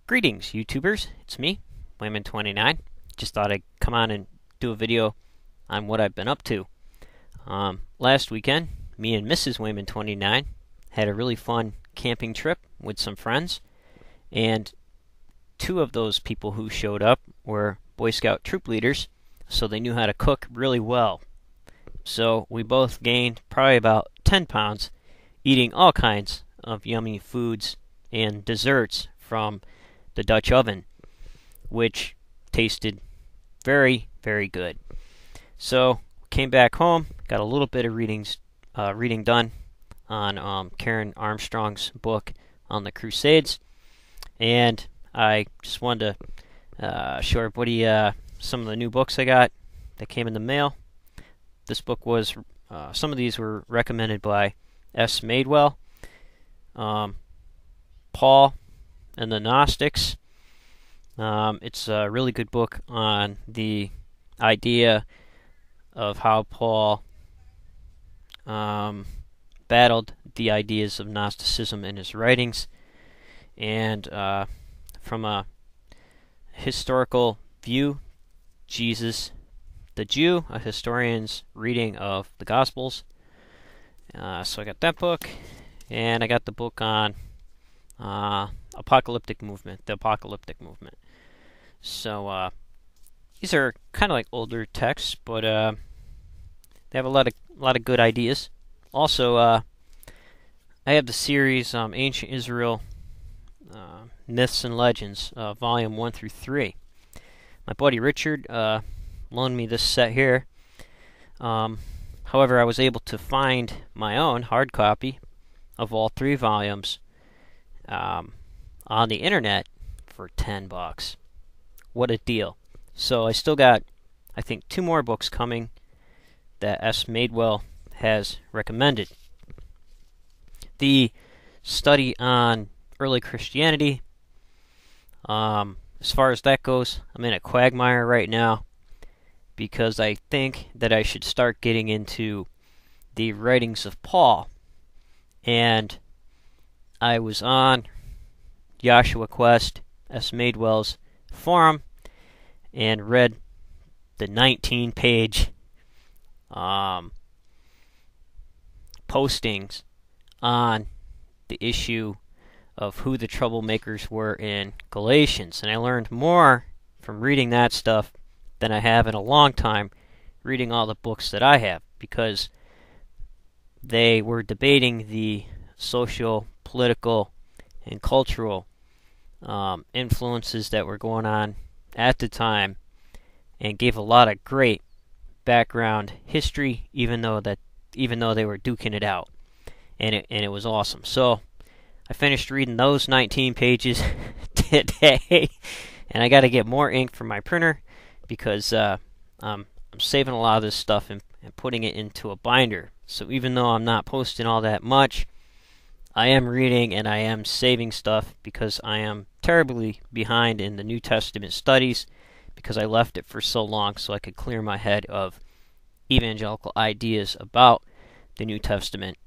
Greetings, YouTubers. It's me, Wayman29. Just thought I'd come on and do a video on what I've been up to. Last weekend, me and Mrs. Wayman29 had a really fun camping trip with some friends, and two of those people who showed up were Boy Scout troop leaders, so they knew how to cook really well. So we both gained probably about 10 pounds eating all kinds of yummy foods and desserts from the Dutch oven, which tasted very, very good. So came back home, got a little bit of reading done on Karen Armstrong's book on the Crusades, and I just wanted to show everybody some of the new books I got that came in the mail. This book was, some of these were recommended by S. Madewell, Paul and the Gnostics. It's a really good book on the idea of how Paul battled the ideas of Gnosticism in his writings, and from a historical view, Jesus the Jew, a historian's reading of the Gospels. So I got that book, and I got the book on Apocalyptic movement, the Apocalyptic movement. So these are kind of like older texts, but they have a lot of good ideas. Also, I have the series Ancient Israel Myths and Legends, Volume 1 through 3. My buddy Richard loaned me this set here. However, I was able to find my own hard copy of all 3 volumes on the internet for $10. What a deal. So I still got, I think, 2 more books coming that S. Madewell has recommended. The study on early Christianity, as far as that goes, I'm in a quagmire right now, because I think that I should start getting into the writings of Paul. And I was on Yeshua Quest, S. Madewell's forum, and read the 19-page postings on the issue of who the troublemakers were in Galatians. And I learned more from reading that stuff than I have in a long time reading all the books that I have, because they were debating the social, political, and cultural influences that were going on at the time, and gave a lot of great background history, even though they were duking it out, and it was awesome. So I finished reading those 19 pages today, and I got to get more ink for my printer, because I'm saving a lot of this stuff and putting it into a binder. So even though I'm not posting all that much, I am reading and I am saving stuff, because I am terribly behind in the New Testament studies, because I left it for so long so I could clear my head of evangelical ideas about the New Testament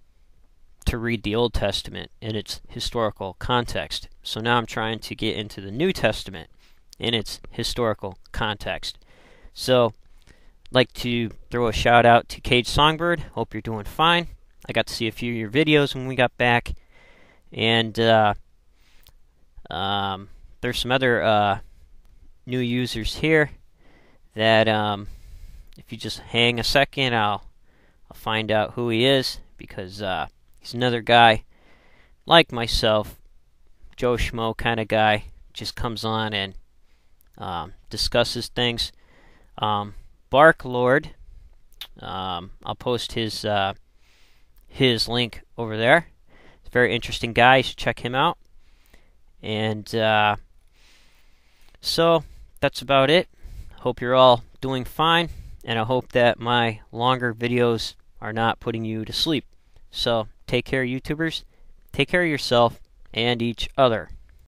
to read the Old Testament in its historical context. So now I'm trying to get into the New Testament in its historical context. So I'd like to throw a shout out to Cagedsongbird. Hope you're doing fine. I got to see a few of your videos when we got back, and there's some other new users here that if you just hang a second, I'll find out who he is, because he's another guy like myself, Joe Schmo kind of guy, just comes on and discusses things. Barklord, I'll post his link over there. He's a very interesting guy. You should check him out. And so that's about it. Hope you're all doing fine, and I hope that my longer videos are not putting you to sleep. So take care, YouTubers. Take care of yourself and each other.